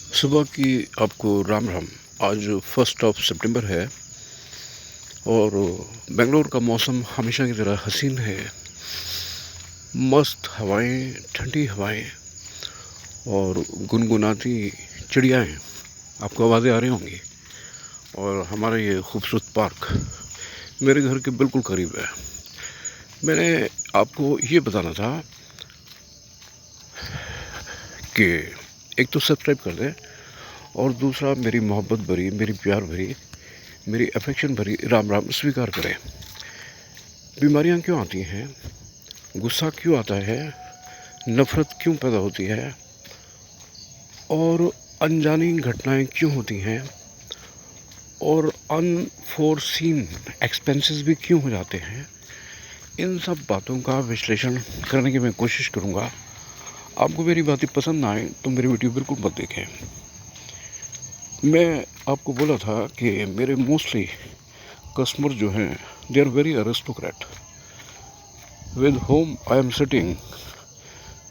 सुबह की आपको राम राम। आज 1 सितंबर है और बेंगलोर का मौसम हमेशा की तरह हसीन है। मस्त हवाएं, ठंडी हवाएं और गुनगुनाती चिड़ियाएँ आपको आवाज़ें आ रही होंगी। और हमारा ये खूबसूरत पार्क मेरे घर के बिल्कुल करीब है। मैंने आपको ये बताना था कि एक तो सब्सक्राइब कर दें और दूसरा मेरी मोहब्बत भरी, मेरी प्यार भरी, मेरी अफेक्शन भरी राम राम स्वीकार करें। बीमारियां क्यों आती हैं, गुस्सा क्यों आता है, नफ़रत क्यों पैदा होती है और अनजानी घटनाएं क्यों होती हैं और अनफोर्सीन एक्सपेंसेस भी क्यों हो जाते हैं, इन सब बातों का विश्लेषण करने की मैं कोशिश करूँगा। आपको मेरी बातें पसंद ना आए तो मेरी वीडियो बिल्कुल मत देखें। मैं आपको बोला था कि मेरे मोस्टली कस्टमर जो हैं they are very aristocrat, with whom I am sitting,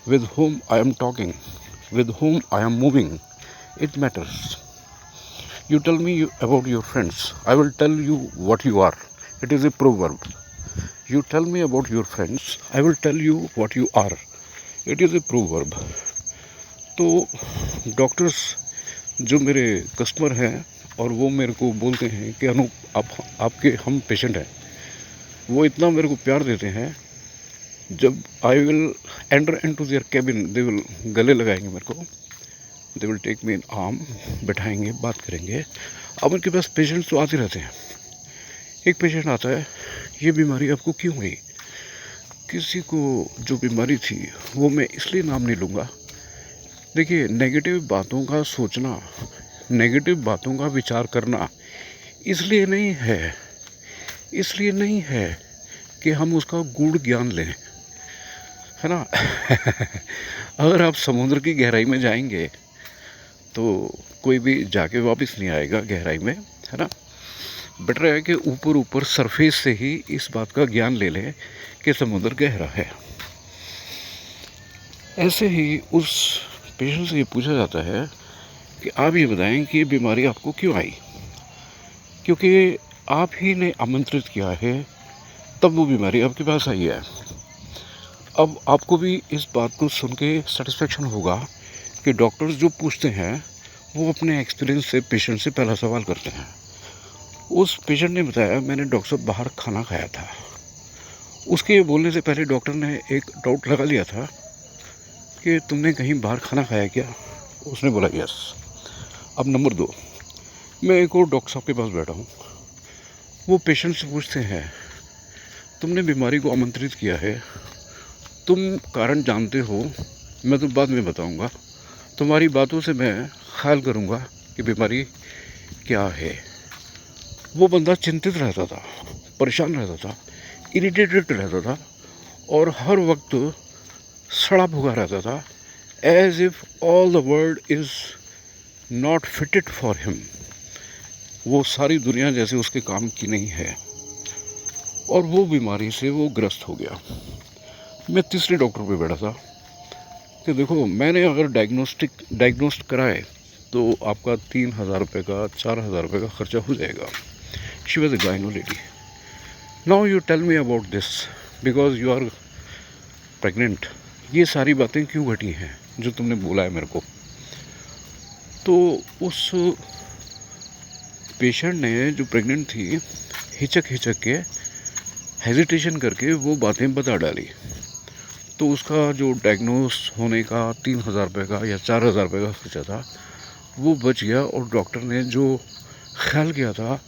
with whom I am talking, with whom I am moving, it matters. You tell me about your friends, I will tell you what you are. It is a proverb. You tell me about your friends, I will tell you what you are. It is a proverb. तो doctors जो मेरे customer हैं और वो मेरे को बोलते हैं कि अनूप आपके हम पेशेंट हैं, वो इतना मेरे को प्यार देते हैं। जब I will enter into their cabin, they will गले लगाएंगे मेरे को, they will take me in arm, बैठाएंगे, बात करेंगे। अब उनके पास पेशेंट्स तो आते रहते हैं। एक पेशेंट आता है, ये बीमारी आपको क्यों हुई? किसी को जो बीमारी थी वो मैं इसलिए नाम नहीं लूँगा। देखिए, नेगेटिव बातों का सोचना, नेगेटिव बातों का विचार करना इसलिए नहीं है कि हम उसका गूढ़ ज्ञान लें, है ना। अगर आप समुद्र की गहराई में जाएंगे तो कोई भी जाके वापस नहीं आएगा गहराई में, है ना। बेटर है कि ऊपर ऊपर सरफेस से ही इस बात का ज्ञान ले लें कि समुद्र गहरा है। ऐसे ही उस पेशेंट से ये पूछा जाता है कि आप ये बताएं कि ये बीमारी आपको क्यों आई, क्योंकि आप ही ने आमंत्रित किया है तब वो बीमारी आपके पास आई है। अब आपको भी इस बात को सुन के सेटिस्फेक्शन होगा कि डॉक्टर्स जो पूछते हैं वो अपने एक्सपीरियंस से पेशेंट से पहला सवाल करते हैं। उस पेशेंट ने बताया, मैंने डॉक्टर साहब बाहर खाना खाया था। उसके बोलने से पहले डॉक्टर ने एक डाउट लगा लिया था कि तुमने कहीं बाहर खाना खाया क्या? उसने बोला यस। अब नंबर 2, मैं एक और डॉक्टर साहब के पास बैठा हूँ। वो पेशेंट से पूछते हैं, तुमने बीमारी को आमंत्रित किया है, तुम कारण जानते हो, मैं तो बाद में बताऊंगा, तुम्हारी बातों से मैं ख्याल करूंगा कि बीमारी क्या है। वो बंदा चिंतित रहता था, परेशान रहता था, इरिटेटेड रहता था और हर वक्त सड़ा भुगा रहता था, as if all the world is not fitted for him. वो सारी दुनिया जैसे उसके काम की नहीं है और वो बीमारी से वो ग्रस्त हो गया। मैं तीसरे डॉक्टर पे बैठा था कि देखो, मैंने अगर डायग्नोस्ट कराए तो आपका 3,000 रुपये का, 4,000 रुपये का खर्चा हो जाएगा। She was a gyno lady. Now you tell me about this because you are pregnant. ये सारी बातें क्यों घटी हैं जो तुमने बोला है मेरे को? तो उस पेशेंट ने, जो प्रेग्नेंट थी, हिचक के, हेजिटेशन करके वो बातें बता डाली। तो उसका जो डायग्नोस होने का 3,000 रुपये का या 4,000 रुपये का खर्चा था वो बच गया और डॉक्टर ने जो ख्याल किया था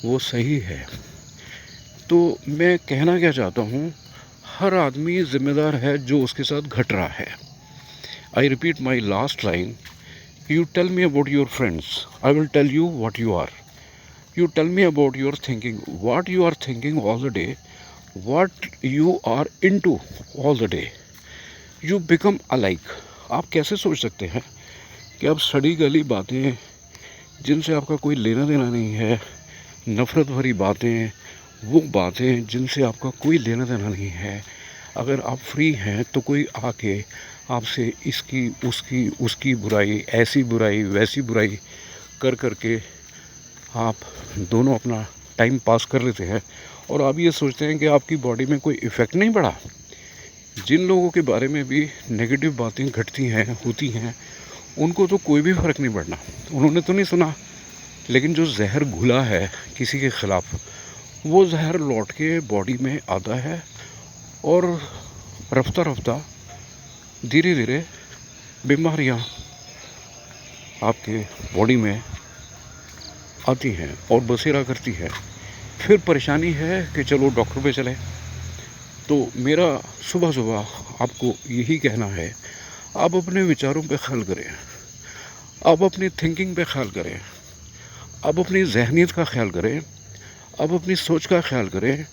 वो सही है। तो मैं कहना क्या चाहता हूँ, हर आदमी जिम्मेदार है जो उसके साथ घट रहा है। I repeat my last line, you tell me about your friends, I will tell you what you are. You tell me about your thinking, what you are thinking all the day, what you are into all the day. You become alike. आप कैसे सोच सकते हैं कि आप सड़ी गली बातें जिनसे आपका कोई लेना देना नहीं है, नफ़रत भरी बातें, वो बातें जिनसे आपका कोई लेना देना नहीं है, अगर आप फ्री हैं तो कोई आके आपसे इसकी उसकी उसकी बुराई, ऐसी बुराई वैसी बुराई कर के आप दोनों अपना टाइम पास कर लेते हैं और आप ये सोचते हैं कि आपकी बॉडी में कोई इफ़ेक्ट नहीं पड़ा। जिन लोगों के बारे में भी नेगेटिव बातें घटती हैं, होती हैं, उनको तो कोई भी फ़र्क नहीं पड़ना, उन्होंने तो नहीं सुना। लेकिन जो जहर घुला है किसी के ख़िलाफ़, वो जहर लौट के बॉडी में आता है और रफ्ता रफ्ता धीरे धीरे बीमारियां आपके बॉडी में आती हैं और बसेरा करती है। फिर परेशानी है कि चलो डॉक्टर पे चले। तो मेरा सुबह सुबह आपको यही कहना है, आप अपने विचारों पे ख्याल करें, आप अपनी थिंकिंग पे ख्याल करें, आप अपनी जहनीत का ख्याल करें, आप अपनी सोच का ख्याल करें,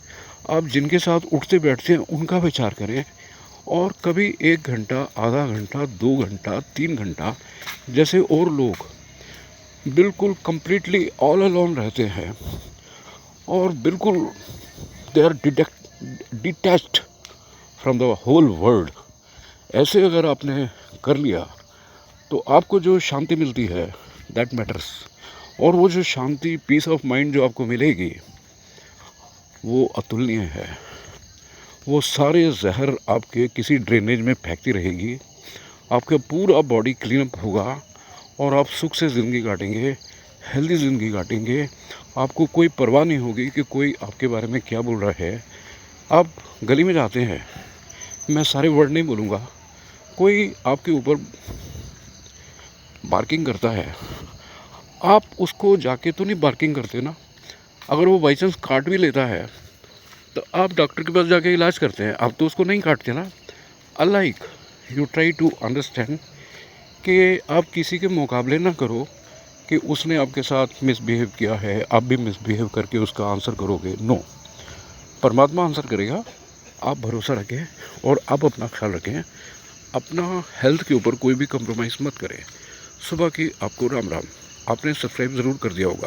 आप जिनके साथ उठते बैठते हैं उनका विचार करें। और कभी 1 घंटा, आधा घंटा, 2 घंटा, 3 घंटा, जैसे और लोग बिल्कुल कंप्लीटली ऑल अलोन रहते हैं और बिल्कुल they are detached from the whole world, ऐसे अगर आपने कर लिया तो आपको जो शांति मिलती है दैट मैटर्स। और वो जो शांति, पीस ऑफ माइंड जो आपको मिलेगी वो अतुलनीय है। वो सारे जहर आपके किसी ड्रेनेज में फेंकती रहेगी, आपका पूरा बॉडी क्लीन अप होगा और आप सुख से ज़िंदगी काटेंगे, हेल्दी ज़िंदगी काटेंगे। आपको कोई परवाह नहीं होगी कि कोई आपके बारे में क्या बोल रहा है। आप गली में जाते हैं, मैं सारे वर्ड नहीं बोलूँगा, कोई आपके ऊपर बार्किंग करता है, आप उसको जाके तो नहीं बार्किंग करते ना। अगर वो बाई चांस काट भी लेता है तो आप डॉक्टर के पास जाके इलाज करते हैं, आप तो उसको नहीं काटते ना। Alike you try to understand कि आप किसी के मुकाबले ना करो कि उसने आपके साथ मिसबिहेव किया है, आप भी मिसबिहेव करके उसका आंसर करोगे। नो, परमात्मा आंसर करेगा। आप भरोसा रखें और आप अपना ख्याल रखें। अपना हेल्थ के ऊपर कोई भी कंप्रोमाइज़ मत करें। सुबह की आपको राम राम। आपने सब्सक्राइब ज़रूर कर दिया होगा।